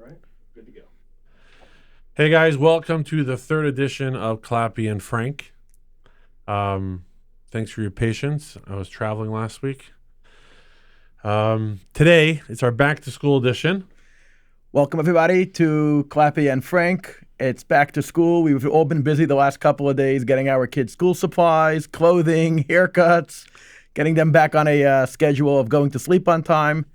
right, good to go. Hey guys, welcome to the third edition of Clappy and Frank. Thanks for your patience. I was traveling last week. Today, it's our back to school edition. Welcome everybody to Clappy and Frank. It's back to school. We've all been busy the last couple of days getting our kids school supplies, clothing, haircuts, getting them back on a schedule of going to sleep on time.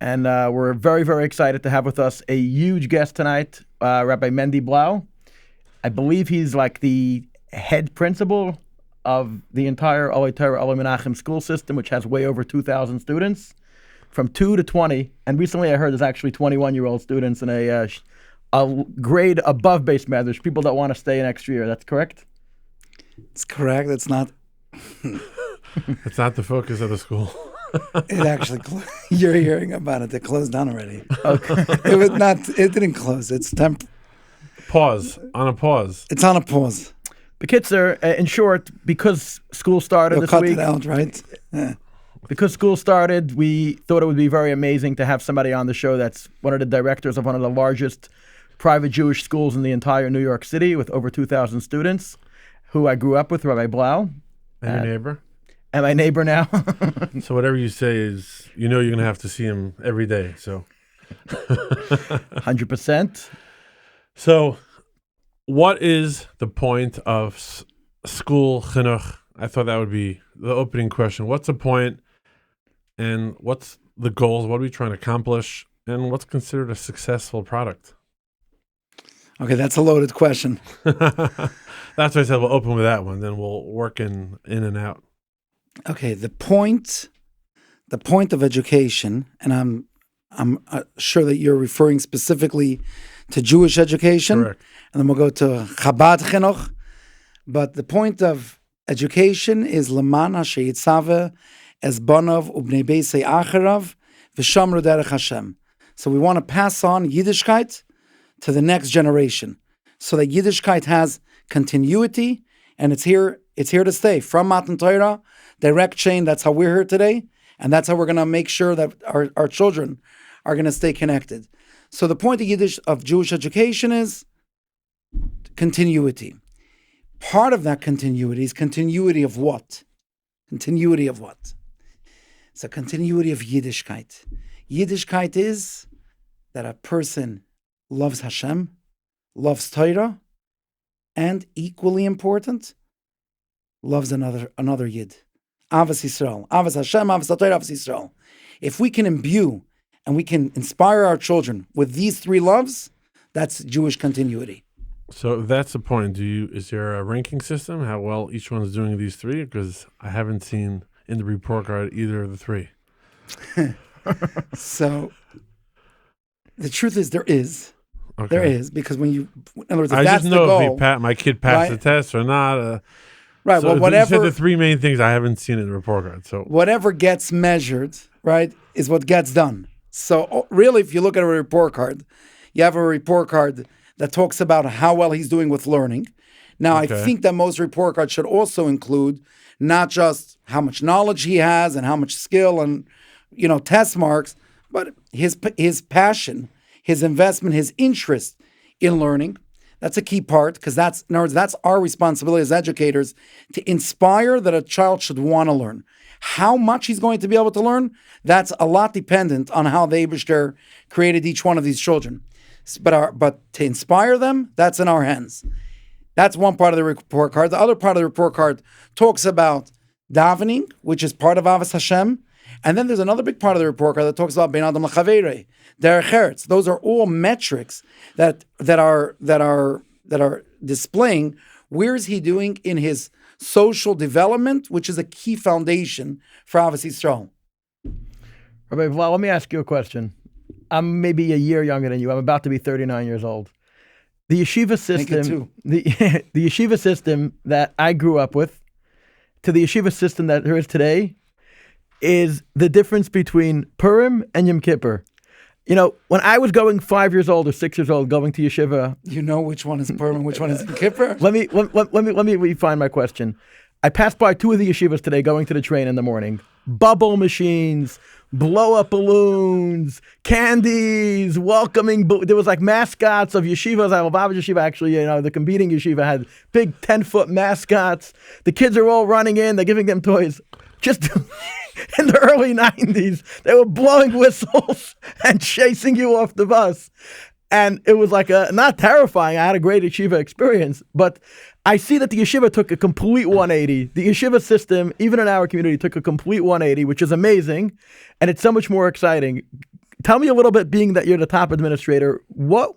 And we're very, very excited to have with us a huge guest tonight, Rabbi Mendel Blau. I believe he's like the head principal of the entire Oholei Torah Oholei Menachem school system, which has way over 2,000 students, from 2 to 20. And recently I heard there's actually 21-year-old students in a grade above base math. There's people that want to stay an extra year. That's correct? It's correct. It's not. It's not the focus of the school. It actually, you're hearing about it. They closed down already. Okay. It was not. It didn't close. It's Pause. On a pause. It's on a pause. The kids are, in short, because school started You'll this cut week. it out, right? Yeah. Because school started, we thought it would be very amazing to have somebody on the show that's one of the directors of one of the largest private Jewish schools in the entire New York City with over 2,000 students, who I grew up with, Rabbi Blau. And your neighbor? And my neighbor now. So whatever you say is, you're going to have to see him every day. So 100%. So what is the point of school chinuch? I thought that would be the opening question. What's the point, and what's the goals? What are we trying to accomplish, and what's considered a successful product? Okay, that's a loaded question. That's why I said we'll open with that one, then we'll work in and out. Okay, the point of education, and I'm sure that you're referring specifically to Jewish education. Correct. And then we'll go to Chabad Chinuch. But the point of education is Leman HaSheyitzave Es Bonav Ubnei Beisei Acharav V'Shamru Derech Hashem. So we want to pass on Yiddishkeit to the next generation, so that Yiddishkeit has continuity, and it's here to stay. From Matan Torah, direct chain, that's how we're here today, and that's how we're going to make sure that our children are going to stay connected. So the point of Jewish education is continuity. Part of that continuity is continuity of what? Continuity of what? It's a continuity of Yiddishkeit. Yiddishkeit is that a person loves Hashem, loves Torah, and equally important, loves another Yid. Avas Yisrael. Avas Hashem, Avas Torah, Avas Yisrael. If we can imbue and we can inspire our children with these three loves, that's Jewish continuity. So that's the point. Is there a ranking system, how well each one's doing these three? Because I haven't seen in the report card either of the three. So the truth is there is. Okay. There is, because in other words, if I that's just know the goal, if my kid passed right? the test or not. Right. So Well, you whatever. said the three main things. I haven't seen it in the report card. So Whatever gets measured, right, is what gets done. So really, if you look at a report card, you have a report card that talks about how well he's doing with learning. Now, Okay. I think that most report cards should also include not just how much knowledge he has and how much skill and, test marks, but his passion, his investment, his interest in learning. That's a key part, because in other words, that's our responsibility as educators, to inspire that a child should want to learn. How much he's going to be able to learn, that's a lot dependent on how the Eibishter created each one of these children. But to inspire them, that's in our hands. That's one part of the report card. The other part of the report card talks about davening, which is part of Avas Hashem. And then there's another big part of the report card that talks about Ben Adam L'Chaveirei, Derech Eretz. Those are all metrics that are displaying where is he doing in his social development, which is a key foundation for Avas Yisrael. Rabbi Blau, let me ask you a question. I'm maybe a year younger than you. I'm about to be 39 years old. The yeshiva system, the yeshiva system that I grew up with, to the yeshiva system that there is today, is the difference between Purim and Yom Kippur. When I was going 5 years old or 6 years old, going to yeshiva, You know which one is Purim and which one is Yom Kippur? let me refine my question. I passed by two of the yeshivas today going to the train in the morning. Bubble machines, blow up balloons, candies, welcoming. There was like mascots of yeshivas. Lubavitch Yeshiva, actually, the competing yeshiva had big 10-foot mascots. The kids are all running in. They're giving them toys. Just in the early 90s, they were blowing whistles and chasing you off the bus. And it was like not terrifying. I had a great yeshiva experience, but I see that the yeshiva took a complete 180. The yeshiva system, even in our community, took a complete 180, which is amazing. And it's so much more exciting. Tell me a little bit, being that you're the top administrator, what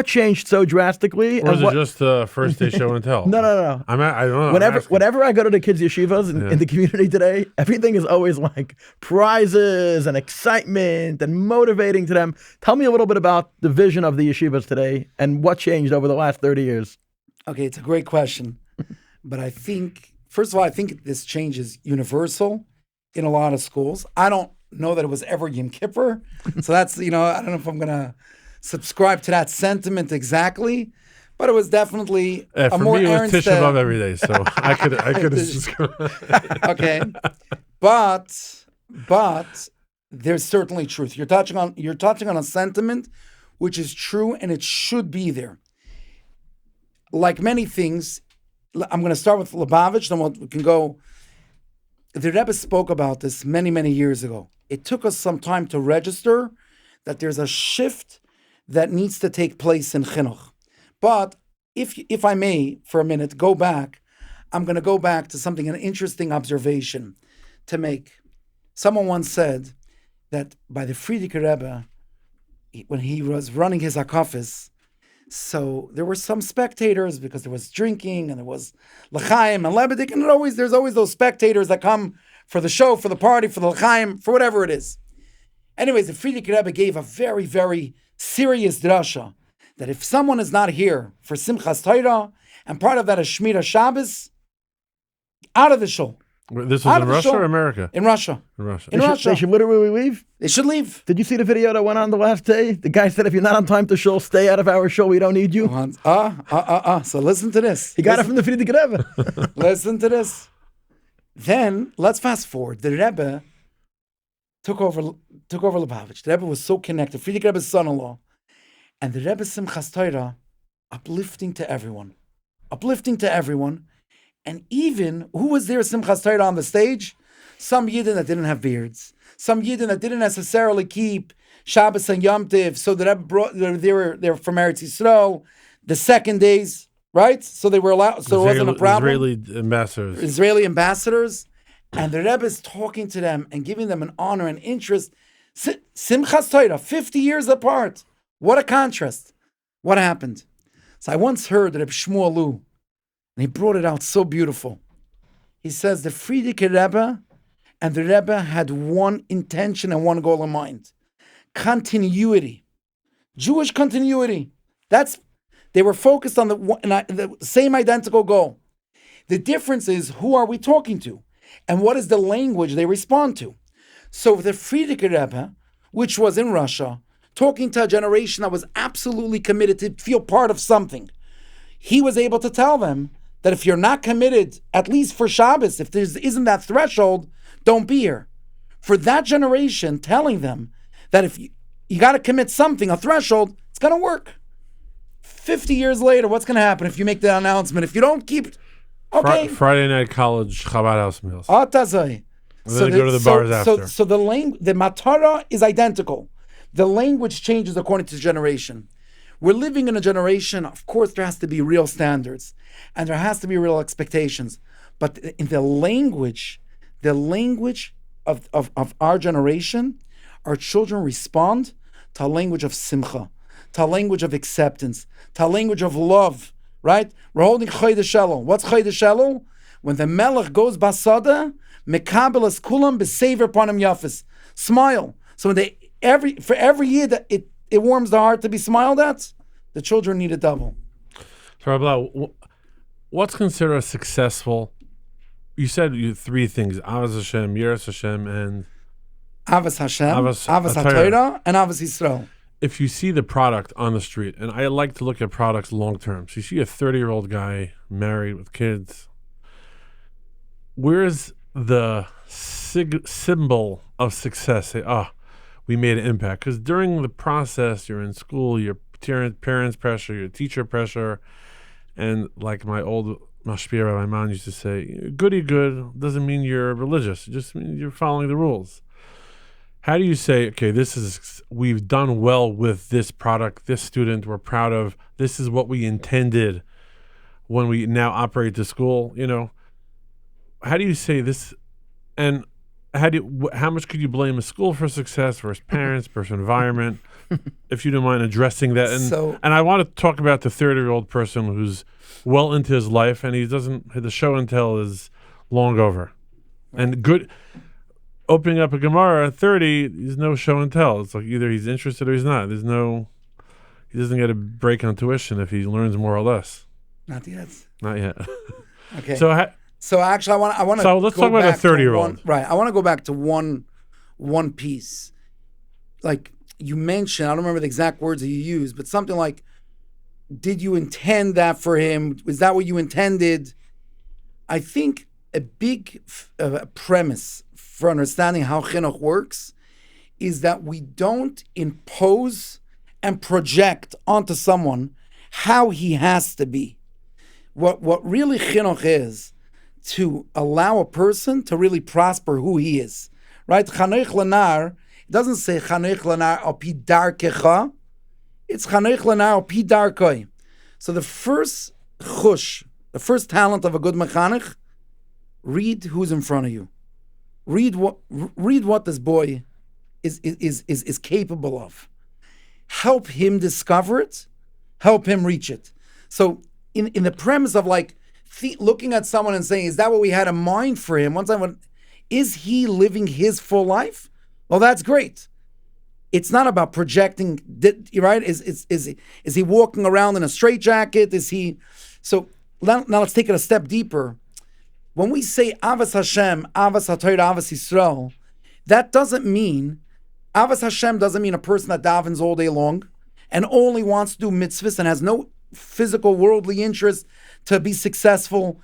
changed so drastically? Or is it just the first day show and tell? No. I don't know. Whenever I go to the kids' yeshivas in the community today, everything is always like prizes and excitement and motivating to them. Tell me a little bit about the vision of the yeshivas today and what changed over the last 30 years. Okay, it's a great question. But I think, first of all, I think this change is universal in a lot of schools. I don't know that it was ever Yom Kippur. So that's, I don't know if I'm going to subscribe to that sentiment exactly, but it was definitely for more me, it was Tisha B'Av every day, so I could. Okay, but there's certainly truth. You're touching on a sentiment which is true, and it should be there. Like many things, I'm going to start with Lubavitch, then we can go. The Rebbe spoke about this many, many years ago. It took us some time to register that there's a shift that needs to take place in chinuch. But if I may, for a minute, go back, I'm going to go back to an interesting observation to make. Someone once said that by the Frierdiker Rebbe, when he was running his akafis, so there were some spectators because there was drinking and there was l'chaim and lebedik, and there's always those spectators that come for the show, for the party, for the l'chaim, for whatever it is. Anyways, the Frierdiker Rebbe gave a very, very serious drasha that if someone is not here for Simchas Torah and part of that is Shmira Shabbos, out of the show. This was in Russia or America? In Russia. They should literally leave? They should leave. Did you see the video that went on the last day? The guy said, if you're not on time to shul, stay out of our show. We don't need you. So listen to this. He got it from the Frierdiker Rebbe. Listen to this. Then, let's fast forward. The Rebbe took over Lubavitch. The Rebbe was so connected. Frierdiker Rebbe's son-in-law. And the Rebbe's Simchas Torah, uplifting to everyone. And even, who was there Simchas Torah on the stage? Some Yidden that didn't have beards. Some Yidden that didn't necessarily keep Shabbos and Yom Tiv. So the Rebbe they were from Eretz Yisrael. The second days, right? So they were allowed, so it wasn't a problem. Israeli ambassadors. And the Rebbe is talking to them and giving them an honor and interest. Simchas Torah, 50 years apart. What a contrast. What happened? So I once heard Reb Shmuel Lu, and he brought it out so beautiful. He says the Frierdiker Rebbe and the Rebbe had one intention and one goal in mind. Continuity. Jewish continuity. They were focused on the same identical goal. The difference is, who are we talking to? And what is the language they respond to? So the Frierdiker Rebbe, which was in Russia, talking to a generation that was absolutely committed to feel part of something, he was able to tell them that if you're not committed, at least for Shabbos, if there isn't that threshold, don't be here. For that generation, telling them that if you got to commit something, a threshold, it's going to work. 50 years later, what's going to happen if you make that announcement? If you don't keep... Okay. Friday night college Chabad house meals. Atazai. So they go to the bars after. So the matara is identical. The language changes according to generation. We're living in a generation, of course, there has to be real standards and there has to be real expectations. But in the language of our generation, our children respond to a language of simcha, to a language of acceptance, to a language of love. Right? We're holding Chodesh Elul. What's Chodesh Elul? When the Melech goes basada, mekabel es kulam b'sever panim yafis. Smile. So when for every year that it warms the heart to be smiled at, the children need a double. So Rabbi Blau, what's considered successful? You said three things: Avos Hashem, Yiras Hashem, and Avos Hashem, Avos HaTorah, and Avos Yisrael. If you see the product on the street, and I like to look at products long term, so you see a 30-year-old guy married with kids, where's the symbol of success. Say, oh, we made an impact. Because during the process, you're in school, your parents' pressure, your teacher pressure, and like my old mashpia Rabbi Mendel used to say, goody good doesn't mean you're religious. It just means you're following the rules. How do you say, okay, we've done well with this product, this student, we're proud of, this is what we intended when we now operate the school, how do you say this, and how much could you blame a school for success versus parents versus environment, if you don't mind addressing that? And I want to talk about the 30-year-old person who's well into his life and the show and tell is long over. And opening up a Gemara at 30, there's no show and tell. It's like either he's interested or he's not. He doesn't get a break on tuition if he learns more or less. Not yet. Okay. So actually, I want to. So let's talk about a 30-year-old. Right. I want to go back to one piece. Like you mentioned, I don't remember the exact words that you used, but something like, "Did you intend that for him? Was that what you intended?" I think a big premise for understanding how chinuch works is that we don't impose and project onto someone how he has to be. What really chinuch is to allow a person to really prosper who he is, right? Chanech lenar, it doesn't say chanech lenar al pi darkecha, it's chanech lenar al pi darkoi. So the first talent of a good mechanech, read who's in front of you. Read what this boy is capable of. Help him discover it. Help him reach it. So in the premise of like looking at someone and saying, is that what we had in mind for him? Is he living his full life? Well, that's great. It's not about projecting, right? Is he walking around in a straitjacket? So now let's take it a step deeper. When we say Avas Hashem, Avas HaTorah, Avas Yisrael, that doesn't mean, Avas Hashem doesn't mean a person that davens all day long and only wants to do mitzvahs and has no physical worldly interest to be successful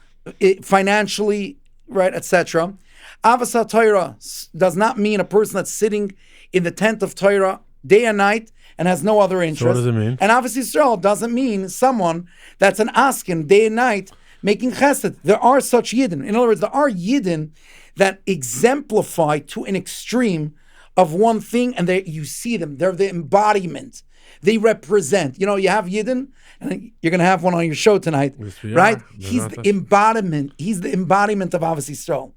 financially, right, etc. Avas HaTorah does not mean a person that's sitting in the tent of Torah day and night and has no other interest. So what does it mean? And Avas Yisrael doesn't mean someone that's an askin day and night making chesed. There are such yidden. In other words, there are yidden that exemplify to an extreme of one thing, and you see them. They're the embodiment. They represent. You have yidden, and you're going to have one on your show tonight, right? He's the embodiment. He's the embodiment of Avos Yisrael,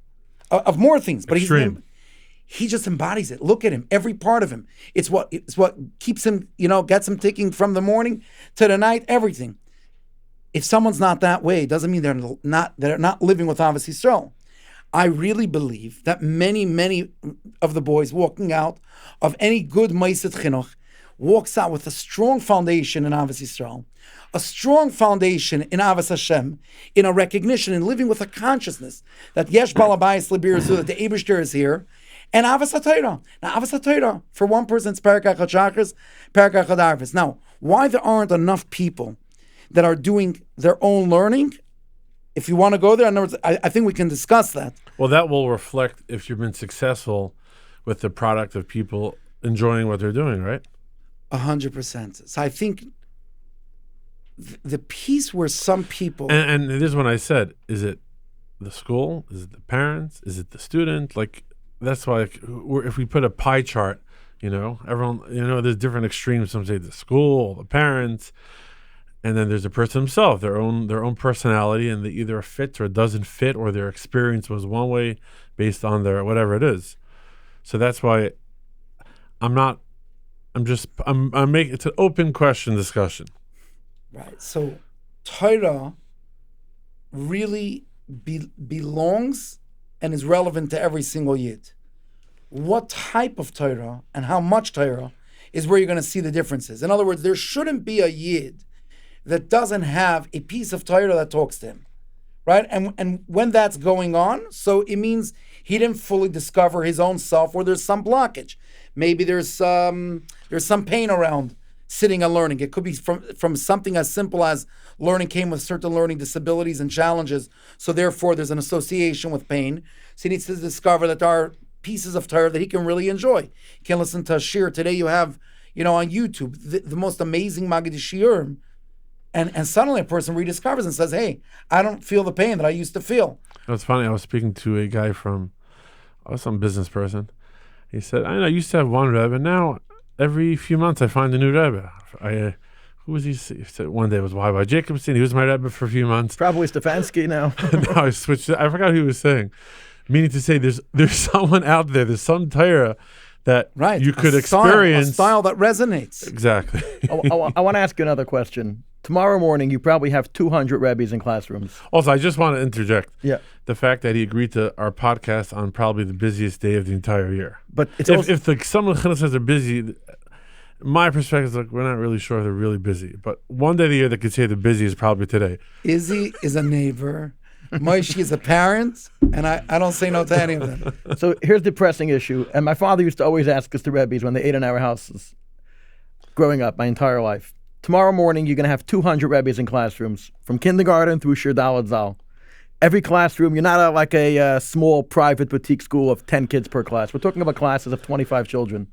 of more things, but he just embodies it. Look at him, every part of him. It's what keeps him, gets him ticking from the morning to the night. Everything. If someone's not that way, it doesn't mean they're not living with Avos Yisrael. I really believe that many of the boys walking out of any good Mosad Chinuch walks out with a strong foundation in Avos Yisrael, a strong foundation in Avos Hashem, in a recognition and living with a consciousness that Yesh Balabayis Libirazu, that the Eibishter is here, and Avos HaTorah. Now, Avos HaTorah, for one person, it's Perek Echad Shachris, Perek Echad Arvis. Now, why there aren't enough people that are doing their own learning, if you want to go there, in other words, I think we can discuss that. Well, that will reflect if you've been successful with the product of people enjoying what they're doing, right? 100%. So I think the piece where some people... And this is when I said, is it the school? Is it the parents? Is it the student? Like, that's why if we put a pie chart, everyone, there's different extremes. Some say the school, the parents... And then there's the person himself, their own personality, and they either fit or doesn't fit, or their experience was one way based on their whatever it is. So that's why I'm making it's an open question discussion. Right. So Torah really belongs and is relevant to every single yid. What type of Torah and how much Torah is where you're going to see the differences. In other words, there shouldn't be a yid that doesn't have a piece of Torah that talks to him, right? And when that's going on, so it means he didn't fully discover his own self, or there's some blockage. Maybe there's some pain around sitting and learning. It could be from something as simple as learning came with certain learning disabilities and challenges, so therefore there's an association with pain. So he needs to discover that there are pieces of Torah that he can really enjoy. He can listen to a shir. Today you have, on YouTube, the most amazing Maggid Shiurim. And suddenly a person rediscovers and says, hey, I don't feel the pain that I used to feel. It's funny. I was speaking to a guy from some business person. He said, I used to have one Rebbe. Now, every few months, I find a new Rebbe. Who was he? He said one day it was Rabbi Jacobson. He was my Rebbe for a few months. Probably Stefanski now. Now I switched. I forgot who he was saying. Meaning to say, there's someone out there. There's some Torah that you could experience. A style that resonates. Exactly. I want to ask you another question. Tomorrow morning, you probably have 200 Rebbes in classrooms. Also, I just want to interject. Yeah. The fact that he agreed to our podcast on probably the busiest day of the entire year. But it's if some of the Chinuch says they're busy, my perspective is like, we're not really sure they're really busy. But one day of the year that could say the busy is probably today. Izzy is a neighbor. Moshe is a parent. And I don't say no to any of them. So here's the pressing issue. And my father used to always ask us to Rebbes when they ate in our houses growing up my entire life. Tomorrow morning, you're going to have 200 Rebbes in classrooms, from kindergarten through Shir Daled Zal. Every classroom, you're not like a small private boutique school of 10 kids per class. We're talking about classes of 25 children.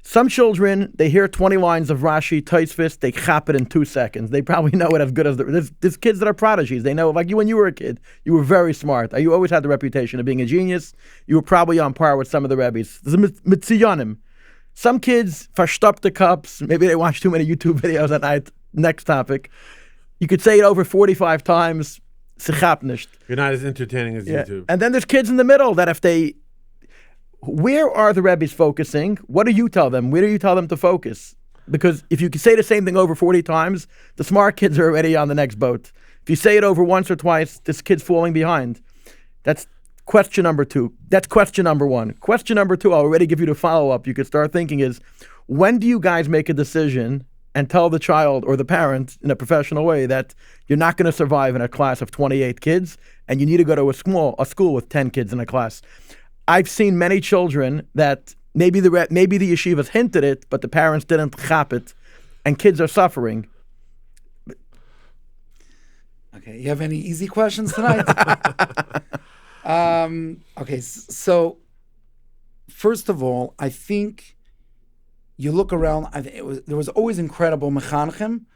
Some children, they hear 20 lines of Rashi, Tosfos, they chop it in 2 seconds. They probably know it as good as there's kids that are prodigies. They know, like you when you were a kid, you were very smart. You always had the reputation of being a genius. You were probably on par with some of the Rebbes. There's a Mitziyanim. Some kids verstoppt the cups. Maybe they watch too many YouTube videos at night. Next topic. You could say it over 45 times. You're not as entertaining as YouTube. And then there's kids in the middle that where are the Rebbes focusing? What do you tell them? Where do you tell them to focus? Because if you can say the same thing over 40 times, the smart kids are already on the next boat. If you say it over once or twice, this kid's falling behind. That's question number 2. That's question number 1. Question number 2, I'll already give you the follow-up. You could start thinking is, when do you guys make a decision and tell the child or the parent in a professional way that you're not going to survive in a class of 28 kids and you need to go to a school with 10 kids in a class? I've seen many children that maybe the yeshivas hinted it, but the parents didn't chop it, and kids are suffering. Okay, you have any easy questions tonight? Okay, so first of all, I think you look around. There was always incredible mechanchim,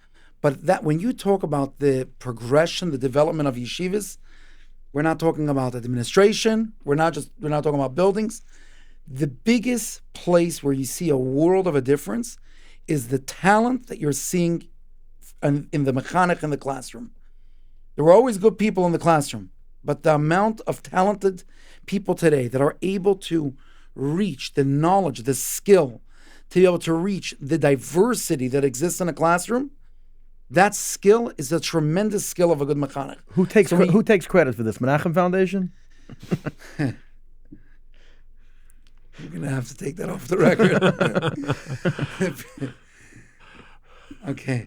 but that when you talk about the progression, the development of yeshivas, we're not talking about administration. We're not talking about buildings. The biggest place where you see a world of a difference is the talent that you're seeing in the mechanech in the classroom. There were always good people in the classroom, but the amount of talented people today that are able to reach the knowledge, the skill, to be able to reach the diversity that exists in a classroom, that skill is a tremendous skill of a good mechanech. Who takes credit for this? Menachem Foundation? You're going to have to take that off the record. Okay.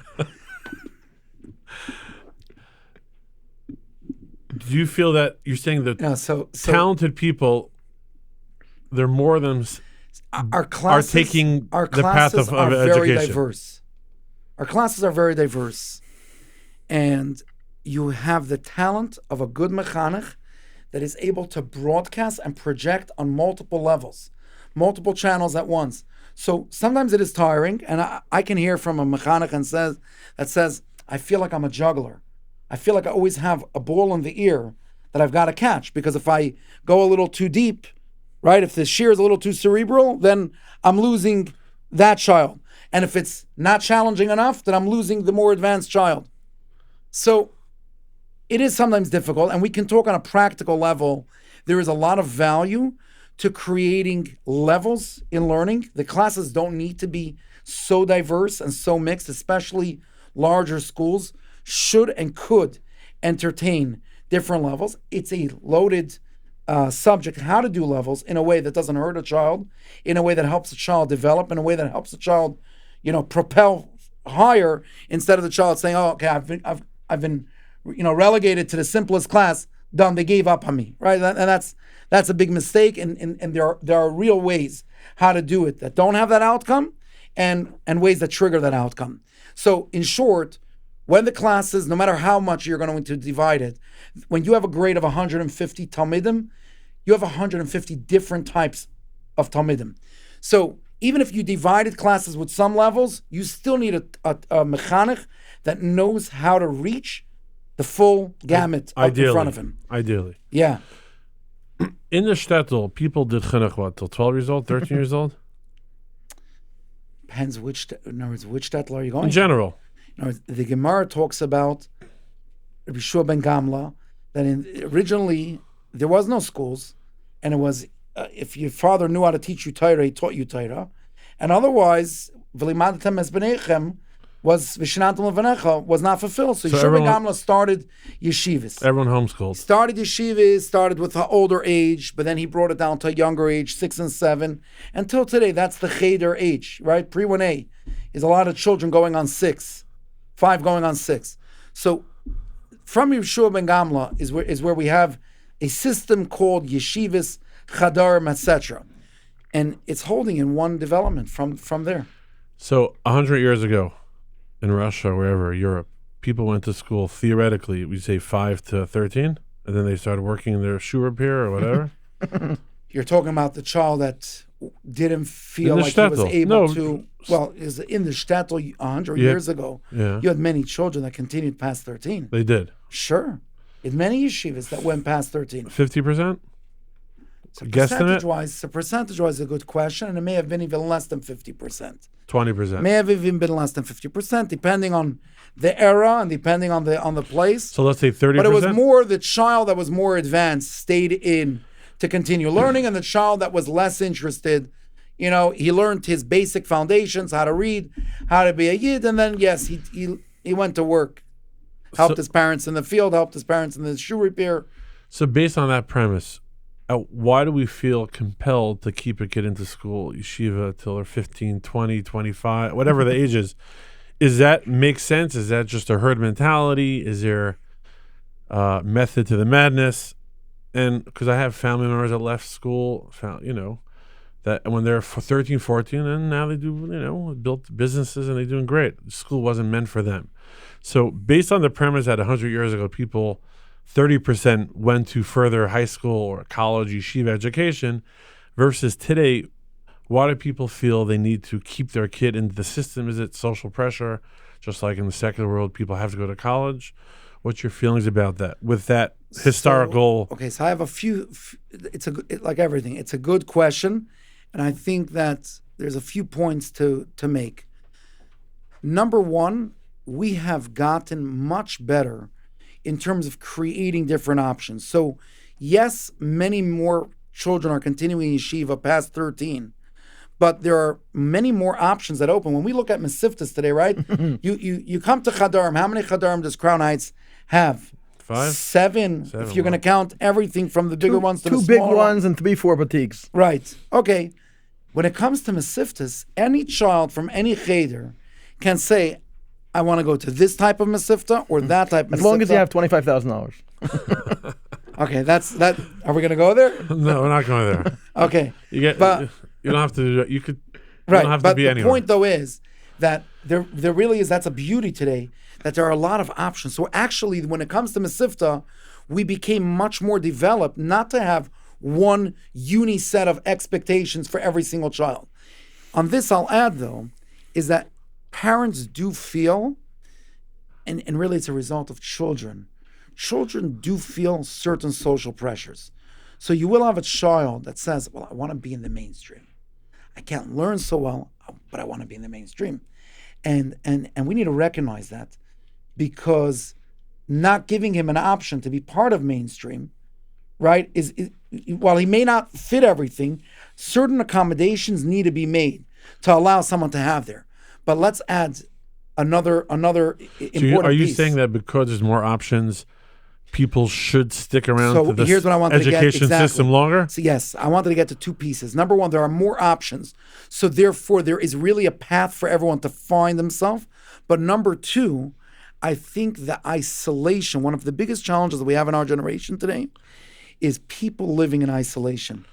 Do you feel that you're saying that so talented people, they're more than our classes, are taking our the path of very education? Diverse. Our classes are very diverse, and you have the talent of a good mechanech that is able to broadcast and project on multiple levels, multiple channels at once. So sometimes it is tiring, and I can hear from a mechanech that says, I feel like I'm a juggler. I feel like I always have a ball in the ear that I've got to catch, because if I go a little too deep, right, if the shear is a little too cerebral, then I'm losing that child. And if it's not challenging enough, then I'm losing the more advanced child. So it is sometimes difficult, and we can talk on a practical level. There is a lot of value to creating levels in learning. The classes don't need to be so diverse and so mixed, especially larger schools should and could entertain different levels. It's a loaded subject, how to do levels in a way that doesn't hurt a child, in a way that helps the child develop, in a way that helps the child propel higher, instead of the child saying, "Oh, okay, I've been relegated to the simplest class. Done. They gave up on me." Right, and that's a big mistake. And there are real ways how to do it that don't have that outcome, and ways that trigger that outcome. So, in short, when the classes, no matter how much you're going to divide it, when you have a grade of 150 talmidim, you have 150 different types of Talmidim. So even if you divided classes with some levels, you still need a mechanech that knows how to reach the full gamut up in front of him. Ideally. Yeah. In the shtetl, people did chinuch what, till 12 years old, 13 years old? Depends in other words, which shtetl are you going In general. In other words, the Gemara talks about Rabbi Shua ben Gamla, that originally there was no schools, and it was if your father knew how to teach you Torah, he taught you Torah, and otherwise, v'limadatem es b'neichem was v'shinantam levanecha was not fulfilled. So Yeshua ben Gamla started yeshivas. Everyone homeschooled. Started yeshivas, started with an older age, but then he brought it down to a younger age, 6 and 7, until today. That's the cheder age, right? Pre-1A is a lot of children going on 6, 5 going on 6. So from Yeshua ben Gamla is where we have a system called yeshivas, chadarim, etc. And it's holding in one development from there. So 100 years ago, in Russia, wherever, Europe, people went to school theoretically, we say 5 to 13, and then they started working their shoe repair or whatever. You're talking about the child that didn't feel like he was able to. Well, is in the shtetl 100 years ago. Yeah. You had many children that continued past 13. They did. Sure, in many yeshivas that went past 13. 50%. So percentage-wise, a good question, and it may have been even less than 50%. 20%. May have even been less than 50%, depending on the era and depending on the place. So let's say 30%. But it was more the child that was more advanced stayed in to continue learning, and the child that was less interested, he learned his basic foundations, how to read, how to be a yid, and then yes, he went to work, helped his parents in the field, helped his parents in the shoe repair. So based on that premise, why do we feel compelled to keep a kid into school, yeshiva, till they're 15, 20, 25, whatever the age is? Is that make sense? Is that just a herd mentality? Is there method to the madness? And because I have family members that left school, that when they're 13, 14, and now they do, built businesses and they're doing great. School wasn't meant for them. So based on the premise that 100 years ago, 30% went to further high school or college yeshiva education, versus today, why do people feel they need to keep their kid in the system? Is it social pressure? Just like in the secular world, people have to go to college. What's your feelings about that? With that historical... So I have a few... like everything, it's a good question. And I think that there's a few points to make. Number one, we have gotten much better in terms of creating different options. So, yes, many more children are continuing yeshiva past 13, but there are many more options that open. When we look at Mesivtas today, right? you come to Chadarim. How many Chadarim does Crown Heights have? 5? 7. If you're going to count everything from the bigger ones to the smaller big ones and 3-4 boutiques. Right. Okay. When it comes to Mesivtas, any child from any cheder can say, I want to go to this type of Mesivta or that type of Mesivta. As long as you have $25,000. Okay, that's that. Are we going to go there? No, we're not going there. Okay. You don't have to do that. You right, don't have but to be the anywhere. point, though, is that there really is, that's a beauty today, that there are a lot of options. So actually, when it comes to Mesivta, we became much more developed, not to have one uni set of expectations for every single child. On this, I'll add, though, is that parents do feel, and really it's a result of children do feel certain social pressures. So you will have a child that says, well, I want to be in the mainstream. I can't learn so well, but I want to be in the mainstream. And we need to recognize that, because not giving him an option to be part of mainstream, right, is while he may not fit everything, certain accommodations need to be made to allow someone to have there. But let's add another important piece. Are you saying that because there's more options, people should stick around to the here's what I wanted education to get, system longer? So yes, I wanted to get to 2 pieces. Number one, there are more options. So therefore, there is really a path for everyone to find themselves. But number 2, I think the isolation, one of the biggest challenges that we have in our generation today, is people living in isolation,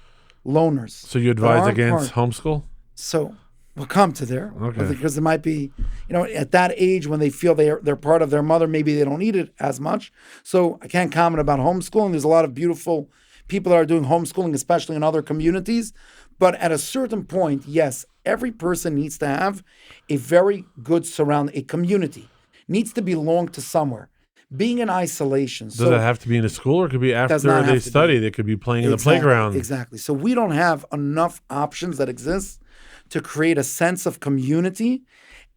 loners. So you advise against homeschool? So we'll come to there. Okay. Because it might be, at that age when they feel they're part of their mother, maybe they don't need it as much. So I can't comment about homeschooling. There's a lot of beautiful people that are doing homeschooling, especially in other communities. But at a certain point, yes, every person needs to have a very good a community, needs to belong to somewhere. Being in isolation. Does that have to be in a school, or it could be after they study? They could be playing in the playground. Exactly. So we don't have enough options that exist to create a sense of community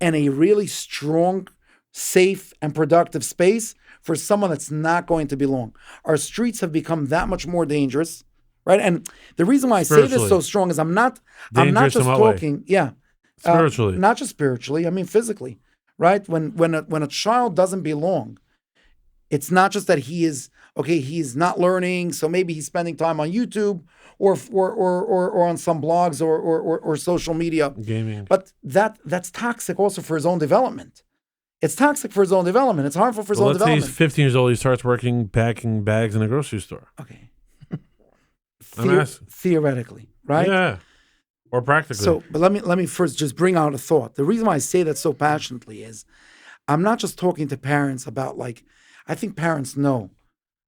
and a really strong, safe, and productive space for someone that's not going to belong. Our streets have become that much more dangerous, right? And the reason why I say this so strong is I'm not just talking, spiritually, not just spiritually. I mean physically, right? When a child doesn't belong, it's not just that he's not learning, so maybe he's spending time on YouTube or on some blogs or social media. Gaming. But that's toxic also for his own development. It's toxic for his own development. It's harmful for his own development. Let's say he's 15 years old, he starts working packing bags in a grocery store. Okay. Theoretically, right? Yeah. Or practically. So, but let me first just bring out a thought. The reason why I say that so passionately is I'm not just talking to parents about I think parents know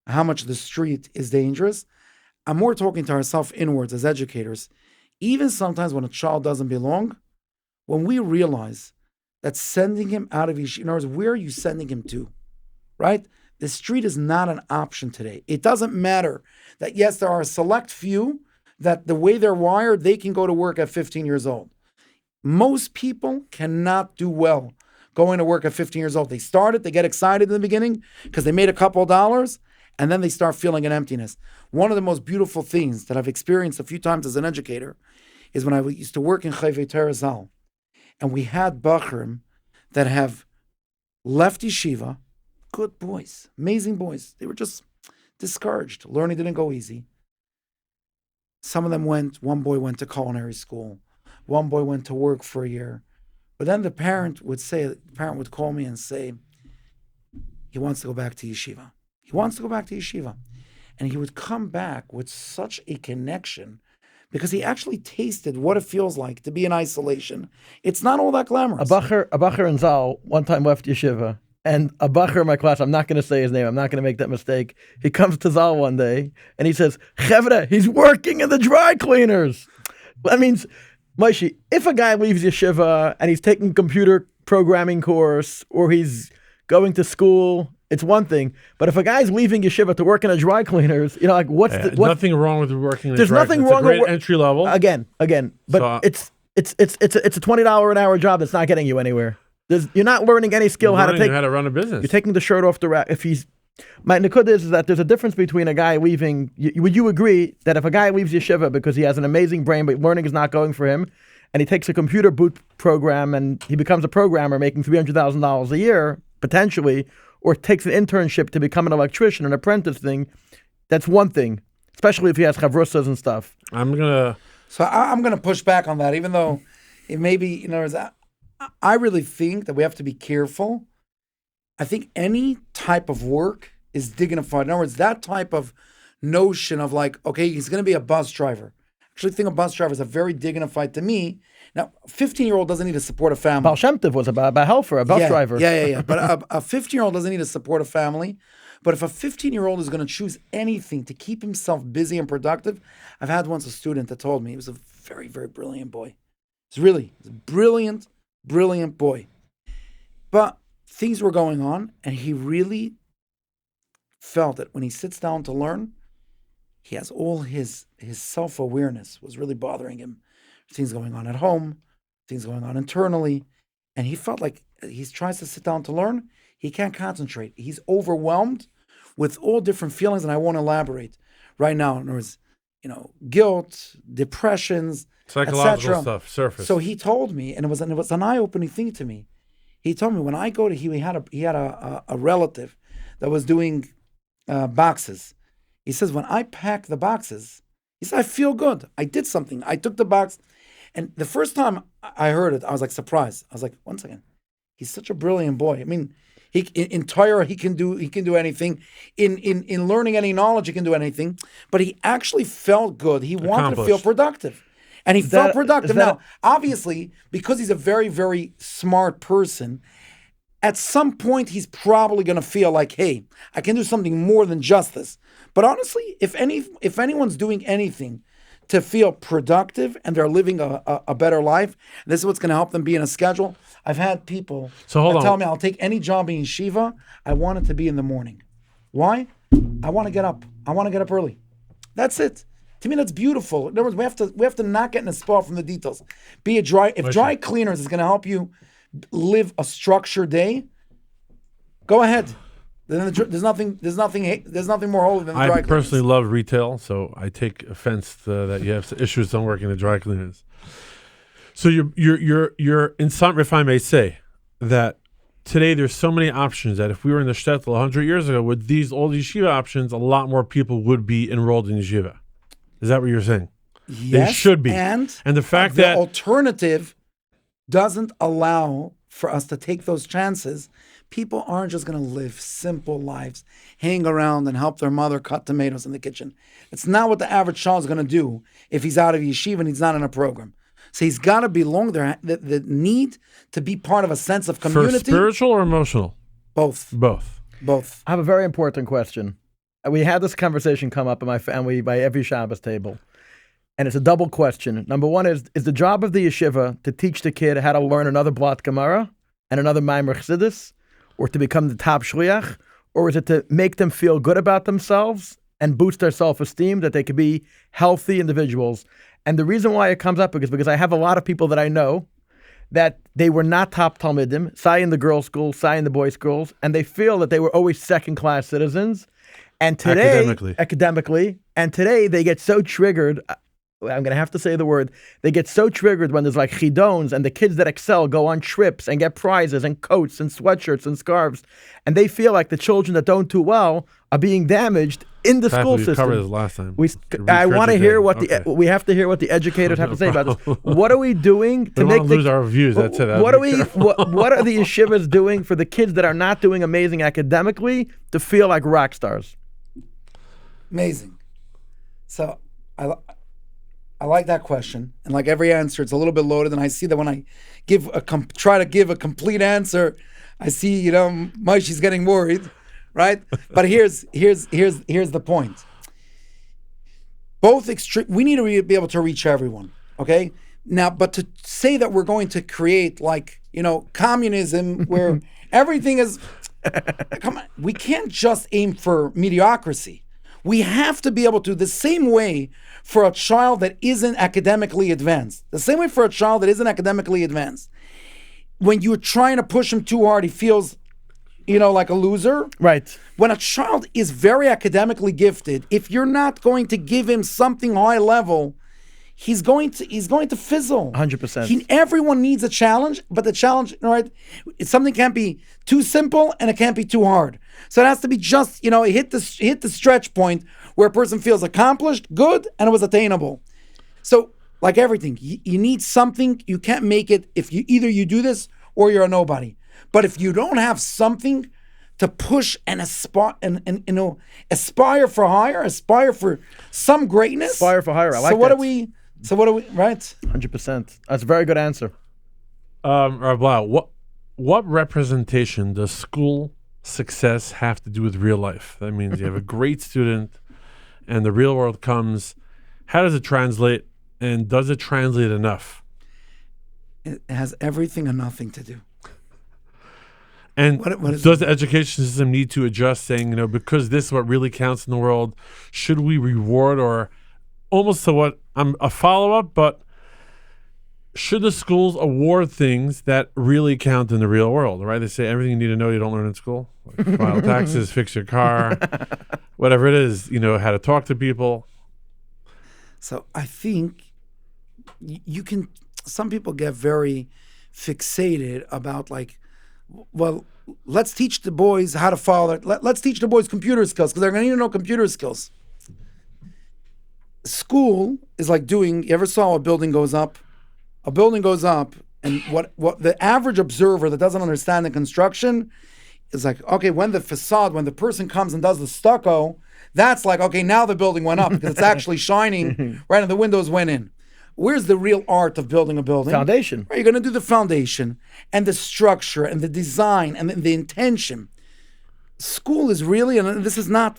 how much the street is dangerous. I'm more talking to ourselves inwards as educators. Even sometimes when a child doesn't belong, when we realize that sending him out of yeshiva, in other words, where are you sending him to, right? The street is not an option today. It doesn't matter that, yes, there are a select few that the way they're wired, they can go to work at 15 years old. Most people cannot do well going to work at 15 years old. They get excited in the beginning because they made a couple of dollars, and then they start feeling an emptiness. One of the most beautiful things that I've experienced a few times as an educator is when I used to work in Chayvei Torah Zal, and we had Bachurim that have left yeshiva, good boys, amazing boys. They were just discouraged. Learning didn't go easy. Some of them one boy went to culinary school. One boy went to work for a year. But then the parent would call me and say, he wants to go back to yeshiva. He wants to go back to yeshiva. And he would come back with such a connection because he actually tasted what it feels like to be in isolation. It's not all that glamorous. A bacher in Zal one time left yeshiva, and a bacher in my class, I'm not going to say his name, I'm not going to make that mistake. He comes to Zal one day, and he says, Chevra, he's working in the dry cleaners. That means, Moshe, if a guy leaves yeshiva and he's taking computer programming course or he's going to school, it's one thing. But if a guy's leaving yeshiva to work in a dry cleaners, what's nothing wrong with working in a there's dry nothing cleaners. wrong with with entry level. Again. But it's a $20 an hour job that's not getting you anywhere. You're not learning any skill how to run a business. You're taking the shirt off the rack. My nikud is that there's a difference between a guy leaving. Would you agree that if a guy leaves yeshiva because he has an amazing brain but learning is not going for him, and he takes a computer boot program and he becomes a programmer making $300,000 a year potentially, or takes an internship to become an electrician, an apprentice thing, that's one thing. Especially if he has chavrusas and stuff. I'm gonna push back on that, even though it may be I really think that we have to be careful. I think any type of work is dignified. In other words, that type of notion of he's going to be a bus driver. I actually think a bus driver is a very dignified to me. Now, a 15-year-old doesn't need to support a family. Baal Shem Tov was a helper, a bus driver. Yeah. But a 15-year-old doesn't need to support a family. But if a 15-year-old is going to choose anything to keep himself busy and productive, I've had once a student that told me, he was a very, very brilliant boy. He's a brilliant boy. But things were going on, and he really felt that when he sits down to learn, he has all his self-awareness was really bothering him. Things going on at home, things going on internally, and he felt like he tries to sit down to learn, he can't concentrate. He's overwhelmed with all different feelings, and I won't elaborate right now. In other words, guilt, depressions, psychological stuff surface. So he told me, and it was an eye-opening thing to me. He told me when I go to he had a relative that was doing boxes. He says when I pack the boxes, he said I feel good. I did something. I took the box, and the first time I heard it, I was surprised. I was like, one second, he's such a brilliant boy. I mean, in Torah he can do anything. In learning any knowledge he can do anything. But he actually felt good. He wanted to feel productive. And he felt productive. Now, obviously, because he's a very, very smart person, at some point he's probably going to feel like, hey, I can do something more than just this. But honestly, if anyone's doing anything to feel productive and they're living a better life, this is what's going to help them be in a schedule. I've had people tell me, I'll take any job in yeshiva. I want it to be in the morning. Why? I want to get up. I want to get up early. That's it. To me, that's beautiful. In other words, we have to not get in a spot from the details. If dry cleaners is going to help you live a structured day, go ahead. There's nothing more holy than the dry cleaners. I personally love retail, so I take offense that you have issues on working the dry cleaners. So you're in some, if I may say, that today there's so many options that if we were in the shtetl 100 years ago with all these yeshiva options, a lot more people would be enrolled in yeshiva. Is that what you're saying? Yes, they should be. And the fact the that alternative doesn't allow for us to take those chances. People aren't just going to live simple lives, hang around and help their mother cut tomatoes in the kitchen. It's not what the average child is going to do if he's out of yeshiva and he's not in a program. So he's got to belong there. The need to be part of a sense of community. For spiritual or emotional? Both. I have a very important question. We had this conversation come up in my family by every Shabbos table. And it's a double question. Number one is the job of the yeshiva to teach the kid how to learn another Blat Gemara and another Maimer Chassidus, or to become the top shliach, or is it to make them feel good about themselves and boost their self-esteem that they could be healthy individuals? And the reason why it comes up is because I have a lot of people that I know that they were not top Talmidim, Sai in the girls' schools, Sai in the boys' schools, and they feel that they were always second-class citizens. And today, academically, and today they get so triggered. I'm going to have to say the word. They get so triggered when there's like chidons and the kids that excel go on trips and get prizes and coats and sweatshirts and scarves. And they feel like the children that don't do well are being damaged in the school system. We covered this last time. I want to hear what we have to hear what the educators have to say about this. What are we doing to make lose our views? That's it. What are the yeshivas doing for the kids that are not doing amazing academically to feel like rock stars? Amazing. So I like that question, and like every answer, it's a little bit loaded. And I see that when I try to give a complete answer, I see Moshe's getting worried, right? But here's the point. Both extreme. We need to be able to reach everyone. Okay. Now, but to say that we're going to create communism where everything is, come on, we can't just aim for mediocrity. We have to be able to, the same way for a child that isn't academically advanced, when you're trying to push him too hard, he feels, like a loser. Right. When a child is very academically gifted, if you're not going to give him something high level, he's going to fizzle. 100%. Everyone needs a challenge, but the challenge, right? Something can't be too simple and it can't be too hard. So it has to be just, hit the stretch point where a person feels accomplished, good, and it was attainable. So, like everything, you need something. You can't make it if you do this or you're a nobody. But if you don't have something to push and aspire for higher, aspire for some greatness. Aspire for higher. I like So what are we? Right? 100%. That's a very good answer. Rabbi Blau, what representation does school success have to do with real life? That means you have a great student and the real world comes. How does it translate, and does it translate enough? It has everything and nothing to do. And does the education system need to adjust, saying, because this is what really counts in the world, should we reward, or almost to what I'm a follow-up, but should the schools award things that really count in the real world, right? They say everything you need to know you don't learn in school. Like file taxes, fix your car, whatever it is, how to talk to people. So I think some people get very fixated about let's teach the boys how to follow. Let's teach the boys computer skills because they're going to need to know computer skills. School is like you ever saw a building goes up? A building goes up, and what the average observer that doesn't understand the construction is like, okay, when the person comes and does the stucco, that's like, okay, now the building went up because it's actually shining right and the windows went in. where's the real art of building a building? Foundation. Right, you're going to do the foundation and the structure and the design and the intention. School is really, and this is not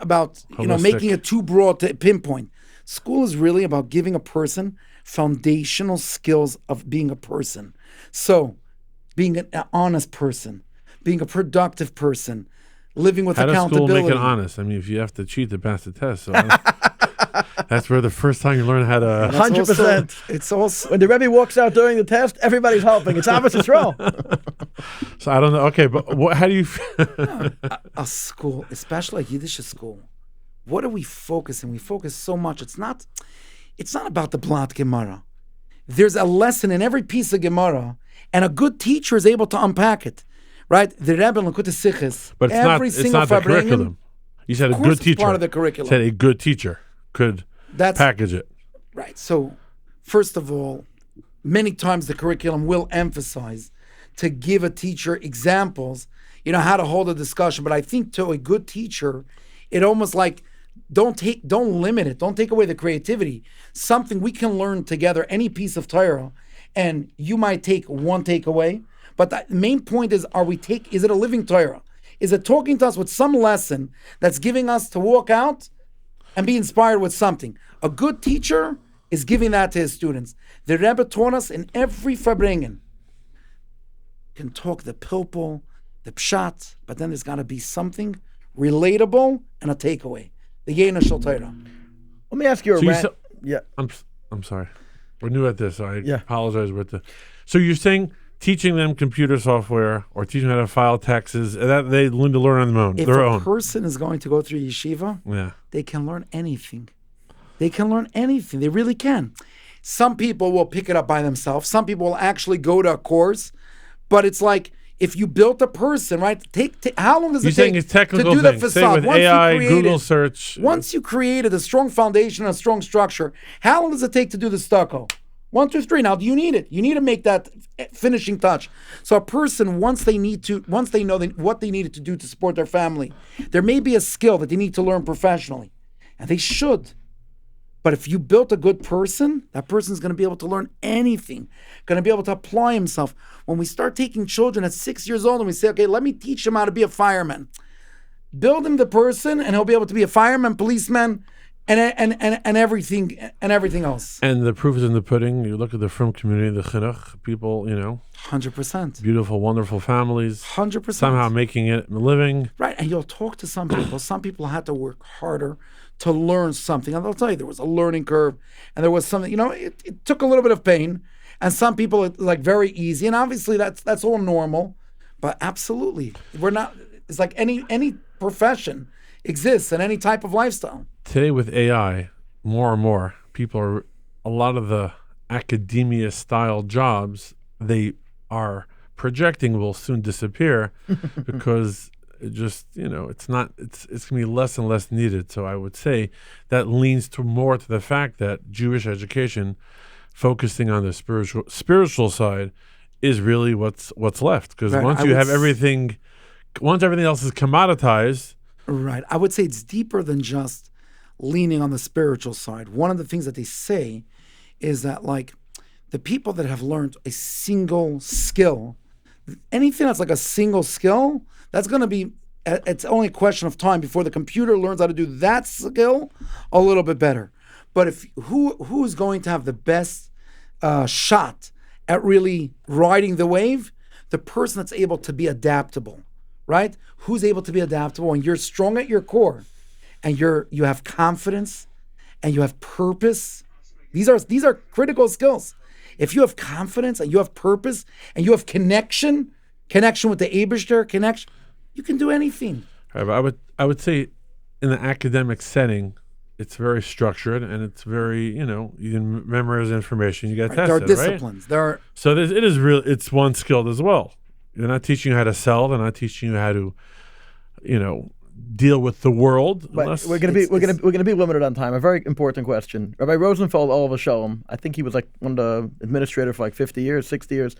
about making it too broad to pinpoint. School is really about giving a person foundational skills of being a person. So, being an honest person, being a productive person, living with accountability. How does school make it honest? I mean, if you have to cheat to pass the test, so that's where the first time you learn how to. 100%. It's also when the Rebbe walks out during the test, everybody's helping. It's opposite role. So I don't know. Okay, but how do you? a school, especially like Yiddish school, what are we focusing? We focus so much. It's not about the Blat Gemara. There's a lesson in every piece of Gemara, and a good teacher is able to unpack it. Right? The Rebbe in Likutei Sichos, but it's not the curriculum. You said a good teacher. Part of the curriculum. Said a good teacher could package it. Right. So, first of all, many times the curriculum will emphasize to give a teacher examples, how to hold a discussion. But I think to a good teacher, it almost like don't limit it. Don't take away the creativity. Something we can learn together, any piece of Torah, and you might take one takeaway. But the main point is, is it a living Torah? Is it talking to us with some lesson that's giving us to walk out and be inspired with something? A good teacher is giving that to his students. The Rebbe taught us in every Farbrengen. Can talk the pilpul, the pshat, but then there's got to be something relatable and a takeaway. The Yena Shel Torah. Let me ask you yeah. I'm sorry. We're new at this, so I apologize with the. So you're saying teaching them computer software or teaching them how to file taxes, that they learn to learn on their own. If a person is going to go through yeshiva, they can learn anything. They can learn anything. They really can. Some people will pick it up by themselves. Some people will actually go to a course. But it's like if you built a person, right? How long does it take to do the facade? Say with AI, Google search. Once you created a strong foundation, a strong structure, how long does it take to do the stucco? 1, 2, 3. Now, do you need it? You need to make that finishing touch. So a person, once they know what they needed to do to support their family, there may be a skill that they need to learn professionally, and they should. But if you built a good person, that person is going to be able to learn anything, going to be able to apply himself. When we start taking children at 6 years old and we say, okay, let me teach him how to be a fireman. Build him the person and he'll be able to be a fireman, policeman, and everything else. And the proof is in the pudding. You look at the frum community, the chinuch, people, 100%. Beautiful, wonderful families. 100%. Somehow making it a living. Right, and you'll talk to some people. Some people had to work harder to learn something. And they'll tell you there was a learning curve and there was something, it took a little bit of pain. And some people it's like very easy. And obviously that's all normal. But absolutely, it's like any profession exists in any type of lifestyle. Today with AI, more and more, a lot of the academia style jobs, they are projecting will soon disappear because it just, it's going to be less and less needed. So I would say that leans more to the fact that Jewish education focusing on the spiritual side is really what's left. Because once everything else is commoditized. Right. I would say it's deeper than just leaning on the spiritual side. One of the things that they say is that like the people that have learned a single skill, anything that's like a single skill, that's going to be, it's only a question of time before the computer learns how to do that skill a little bit better. But who is going to have the best shot at really riding the wave? The person that's able to be adaptable, right? Who's able to be adaptable and you're strong at your core and you have confidence and you have purpose. These are critical skills. If you have confidence and you have purpose and you have connection with the Eibishter, you can do anything. Right, but I would say in the academic setting, it's very structured and it's very, you can memorize information, you get tested, there are disciplines. Right? So it's one skilled as well. They're not teaching you how to sell. They're not teaching you how to, deal with the world. But we're gonna be limited on time. A very important question. Rabbi Rosenfeld, Olav Shalom, I think he was like one of the administrators for like 50 years, 60 years.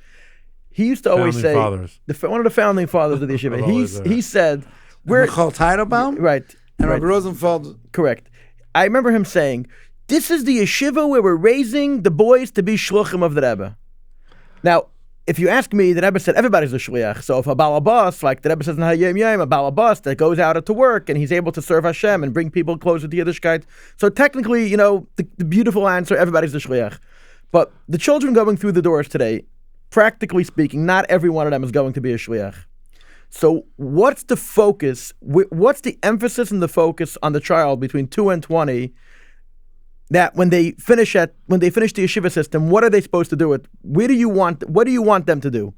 He used to always say, one of the founding fathers of the yeshiva. He said, "We're Michal Teitelbaum, right?" And Rabbi Rosenfeld, correct. I remember him saying, this is the yeshiva where we're raising the boys to be shluchim of the Rebbe. Now, if you ask me, the Rebbe said everybody's a shliach. So if a balabas, like the Rebbe says in Hayom Yom, a balabas that goes out to work and he's able to serve Hashem and bring people closer to Yiddishkeit. So technically, the beautiful answer, everybody's a shliach. But the children going through the doors today, practically speaking, not every one of them is going to be a shliach. So what's the focus? What's the emphasis and the focus on the child between 2 and 20? That when they finish the yeshiva system, what are they supposed to do? What do you want them to do?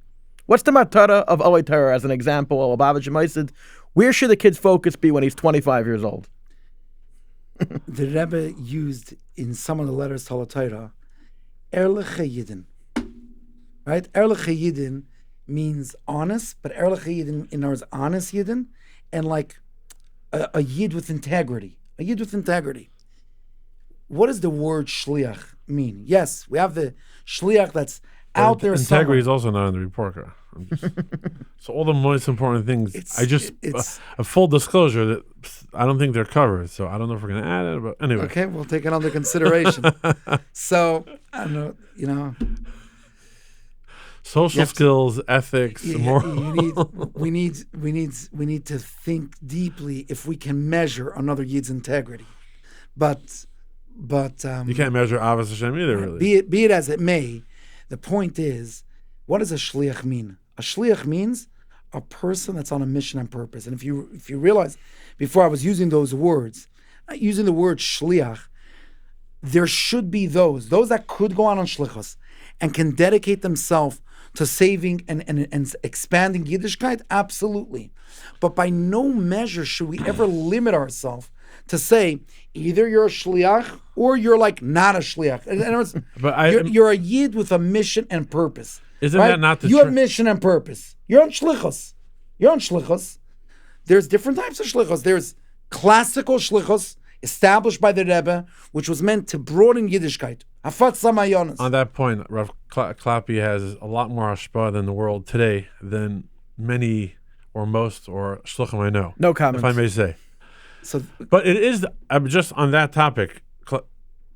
What's the matara of Oholei Torah as an example? Or Lubavitch Mosad? Where should the kid's focus be when he's 25 years old? The Rebbe used in some of the letters to Oholei Torah, Erliche Yidin. Right? Erliche Yidin means honest, but Erliche Yidin in ours honest Yidin, and like a Yid with integrity. A Yid with integrity. What does the word shliach mean? Yes, we have the shliach that's out there. Integrity is also not in the report card. So all the most important things, a full disclosure that I don't think they're covered. So I don't know if we're going to add it, but anyway. Okay, we'll take it under consideration. So I don't know, social skills, ethics, moral. We need to think deeply if we can measure another Yid's integrity, but you can't measure Avos Hashem either, really. Be it as it may, the point is, what does a shliach mean? A shliach means a person that's on a mission and purpose. And if you realize, before I was using those words, using the word shliach, there should be those that could go on shlichus and can dedicate themselves to saving and expanding Yiddishkeit, absolutely. But by no measure should we ever limit ourselves to say either you're a shliach or you're like not a shliach. In other words, you're a yid with a mission and purpose. Isn't that not the You have mission and purpose. You're on shlichus. There's different types of shlichus. There's classical shlichus established by the Rebbe, which was meant to broaden Yiddishkeit. Hafat Samayonis. On that point, Rav Clappy has a lot more hashpah than the world today than many or most or shluchim I know. No comments. If I may say. So, but it is just on that topic.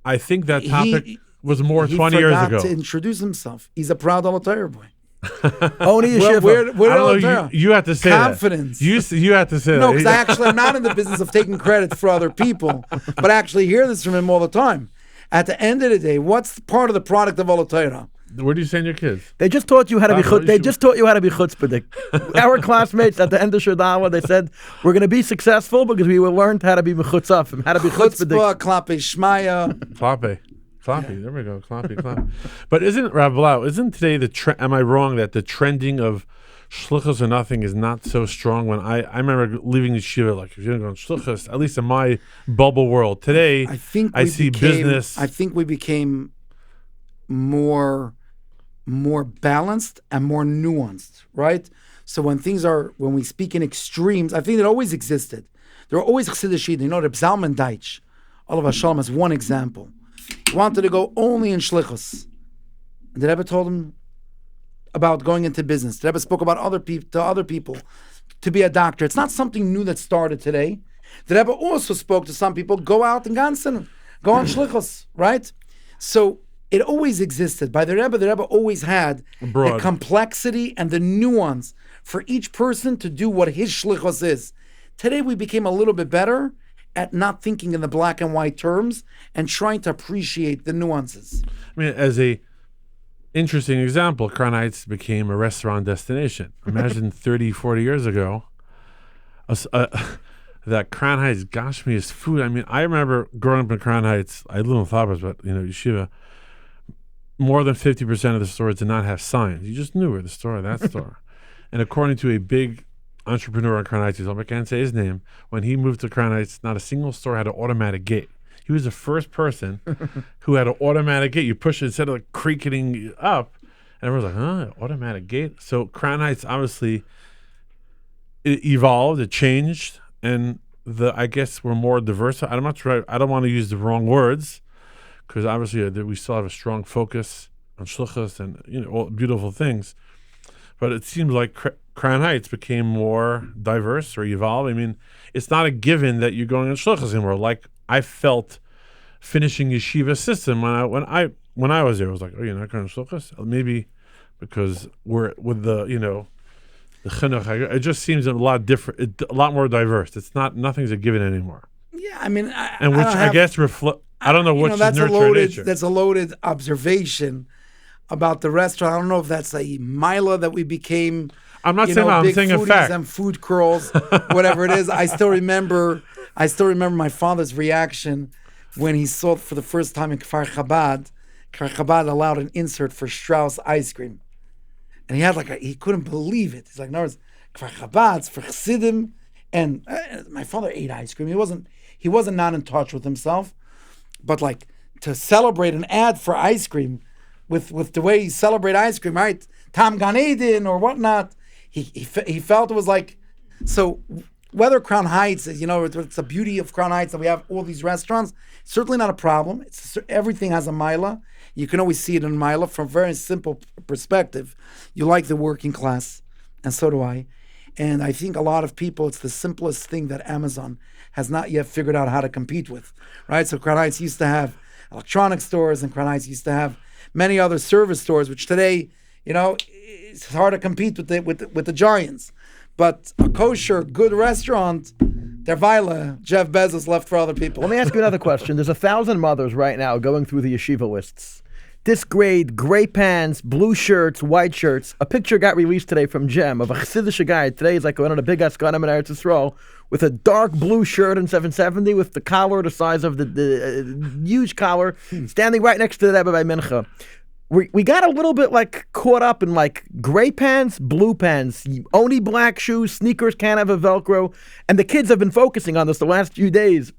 I think that topic was more 20 years ago. He forgot to introduce himself. He's a proud Oholei Torah boy. Only yeshiva. Where I don't know. You have to say confidence. That. You have to say no, that. because actually I'm not in the business of taking credit for other people, but I actually hear this from him all the time. At the end of the day, what's part of the product of Oholei Torah? Where do you send your kids? They just taught you how to be. They just taught you how to be chutzpahdik. Our classmates at the end of Shadawa, they said we're going to be successful because we learned how to be mechutzaf, how to be chutzpahdik. Clappy, shmaya. Clappy. There we go. Clappy. But isn't Rabbi Blau? Isn't today am I wrong that the trending of shluchos or nothing is not so strong? When I remember leaving the yeshiva, like if you don't go on shluchos, at least in my bubble world today, I see business. I think we became more balanced and more nuanced, right? So when we speak in extremes, I think it always existed. There are always Chassidish Yidden. The Zalman Deitch, Olav Hashalom, as one example. He wanted to go only in shlichus. And the Rebbe told him about going into business. The Rebbe spoke about other people to be a doctor. It's not something new that started today. The Rebbe also spoke to some people, go out in Gansen, go on shlichus, right? So it always existed. By the Rebbe always had the complexity and the nuance for each person to do what his shlichus is. Today we became a little bit better at not thinking in the black and white terms and trying to appreciate the nuances. I mean, as a interesting example, Crown Heights became a restaurant destination. Imagine 30, 40 years ago, that Crown Heights, gosh, me, is food. I mean, I remember growing up in Crown Heights, I live in Flappers, but, yeshiva, more than 50% of the stores did not have signs. You just knew where the store, that store. And according to a big entrepreneur in Crown Heights, I can't say his name, when he moved to Crown Heights, not a single store had an automatic gate. He was the first person who had an automatic gate. You push it instead of like creaking up, and everyone's like, automatic gate? So Crown Heights, obviously, it evolved, it changed, and I guess we're more diverse. I'm not sure, I don't want to use the wrong words, because obviously we still have a strong focus on shluchos and all beautiful things. But it seems like Crown Heights became more diverse or evolved. I mean, it's not a given that you're going on shluchos anymore. Like I felt finishing yeshiva system. When I was there, I was like, oh, you're not going to shluchas? Maybe because we're with the the chinuch. It just seems a lot different, a lot more diverse. It's nothing's a given anymore. Yeah, I mean, I guess reflect. I don't know which is that's nurture and nature. That's a loaded observation about the restaurant. I don't know if that's a mila that we became. I'm not saying that. I'm big saying a foodies fact. and food curls, whatever it is. I still remember my father's reaction when he saw it for the first time in Kfar Chabad. Kfar Chabad allowed an insert for Strauss ice cream, and he had he couldn't believe it. He's like, no, it's Kfar Chabad's for Chassidim, and my father ate ice cream. He wasn't not in touch with himself, but to celebrate an ad for ice cream with the way you celebrate ice cream, right? Tam Gan Eden or whatnot. He felt it was so. Whether Crown Heights is, it's the beauty of Crown Heights that we have all these restaurants. Certainly not a problem. Everything has a mila. You can always see it in mila from a very simple perspective. You like the working class, and so do I. And I think a lot of people, it's the simplest thing that Amazon has not yet figured out how to compete with, right? So Crown Heights used to have electronic stores, and Crown Heights used to have many other service stores, which today, it's hard to compete with the giants. But a kosher, good restaurant, they're vila. Jeff Bezos left for other people. Let me ask you another question. There's 1,000 mothers right now going through the yeshiva lists. This grade, gray pants, blue shirts, white shirts. A picture got released today from Jem of a Chassidish guy. Today is one of the big Askanim in Eretz Yisrael with a dark blue shirt in 770 with the collar the size of the huge collar, standing right next to the Rebbe by Mincha. We got a little bit caught up in gray pants, blue pants, only black shoes, sneakers can't have a Velcro, and the kids have been focusing on this the last few days.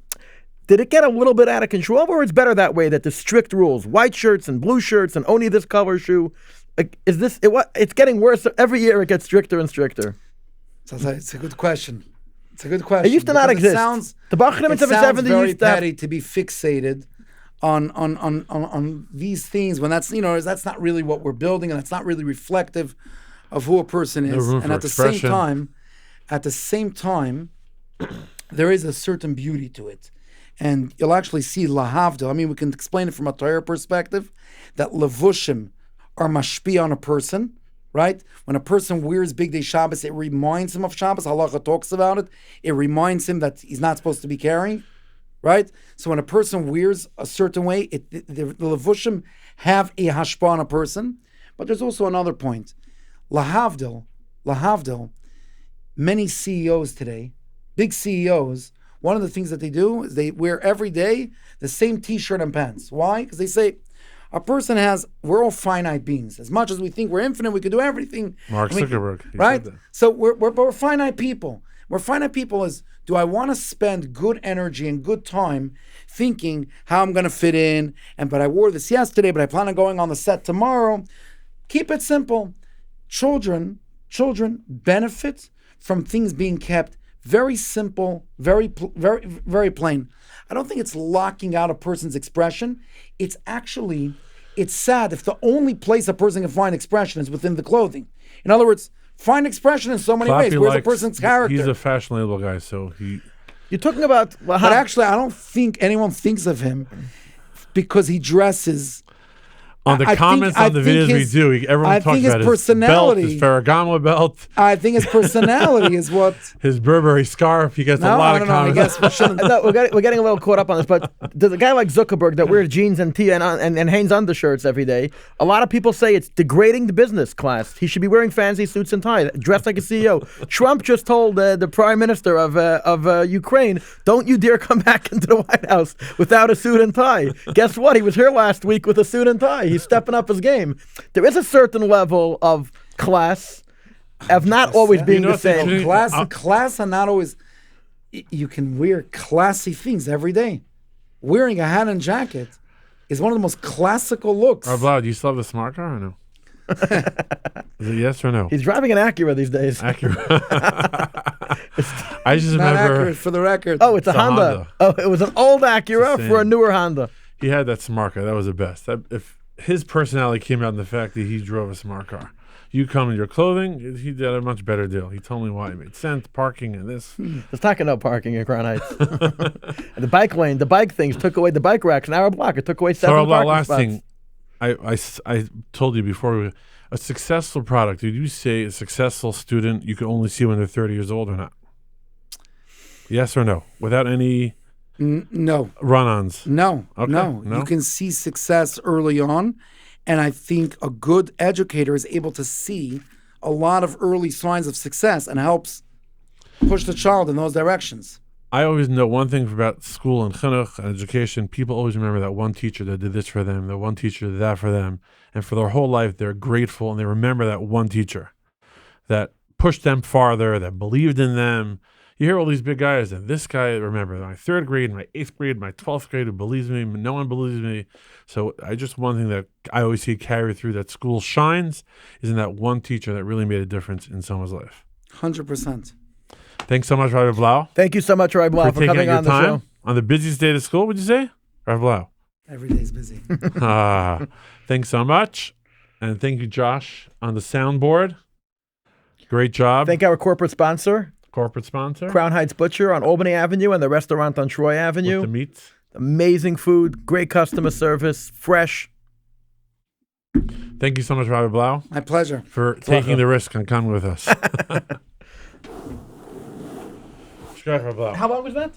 Did it get a little bit out of control, or it's better that way, that the strict rules, white shirts and blue shirts and only this color shoe, it's getting worse every year. It gets stricter and stricter. It's a good question. It used to not exist. The Bachrim in 770 very used to have, petty to be fixated on these things when that's not really what we're building, and that's not really reflective of who a person is. And at the same time, there is a certain beauty to it. And you'll actually see lahavdil. I mean, we can explain it from a Torah perspective that levushim are mashpi on a person, right? When a person wears Big Day Shabbos, it reminds him of Shabbos. Halacha talks about it. It reminds him that he's not supposed to be carrying, right? So when a person wears a certain way, the levushim have a hashpa on a person. But there's also another point. Lahavdil, many CEOs today, big CEOs, one of the things that they do is they wear every day the same T-shirt and pants. Why? Because they say we're all finite beings. As much as we think we're infinite, we can do everything. Mark Zuckerberg, right? So we're finite people. We're finite people do I want to spend good energy and good time thinking how I'm going to fit in? But I wore this yesterday, but I plan on going on the set tomorrow. Keep it simple. Children benefit from things being kept very simple, very plain. I don't think it's locking out a person's expression. It's sad if the only place a person can find expression is within the clothing. In other words, find expression in so many ways. Where's a person's character? He's a fashion label guy, so he... You're talking about... But actually, I don't think anyone thinks of him because he dresses... On the comments on the videos we do, everyone talks about his personality. His Ferragamo belt. I think his personality is what... His Burberry scarf. He gets a lot of comments. I guess we shouldn't... we're getting a little caught up on this, but there's a guy like Zuckerberg that wears jeans and tee and Hanes undershirts every day. A lot of people say it's degrading the business class. He should be wearing fancy suits and ties, dressed like a CEO. Trump just told the prime minister of Ukraine, don't you dare come back into the White House without a suit and tie. Guess what? He was here last week with a suit and tie. He's stepping up his game. There is a certain level of class, of not always being the same. Class are not always... You can wear classy things every day. Wearing a hat and jacket is one of the most classical looks. Blau, do you still have the smart car or no? Is it yes or no? He's driving an Acura these days. Acura. I just not remember... accurate for the record. Oh, it's a Honda. Oh, it was an old Acura for a newer Honda. He had that smart car. That was the best. If his personality came out in the fact that he drove a smart car. You come in your clothing. He did a much better deal. He told me why it made sense, parking and this. There's not no parking in Crown Heights. And the bike lane, the bike things took away the bike racks. An hour block. It took away 7 Torah parking last spots. thing, I told you before, a successful product. Did you say a successful student you can only see when they're 30 years old or not? Yes or no? Without any No. run-ons. No. Okay, No. no? You can see success early on. And I think a good educator is able to see a lot of early signs of success and helps push the child in those directions. I always know one thing about school and chinuch and education. People always remember that one teacher that did this for them, the one teacher that did that for them. And for their whole life, they're grateful and they remember that one teacher that pushed them farther, that believed in them. You hear all these big guys, and this guy, remember, my 3rd grade, my 8th grade, my 12th grade, who believes me, no one believes me. So one thing that I always see carry through that school shines is in that one teacher that really made a difference in someone's life. 100%. Thanks so much, Rabbi Blau. Thank you so much, Rabbi Blau, for taking coming out your on the time show. on the busiest day of school, would you say? Rabbi Blau. Every day's busy. Thanks so much. And thank you, Josh, on the soundboard. Great job. Thank our corporate sponsor, Corporate sponsor. Crown Heights Butcher on Albany Avenue and the restaurant on Troy Avenue. With the meats. Amazing food, great customer service, fresh. Thank you so much, Rabbi Blau, My pleasure. for taking the risk and coming with us. Rabbi Blau. How long was that?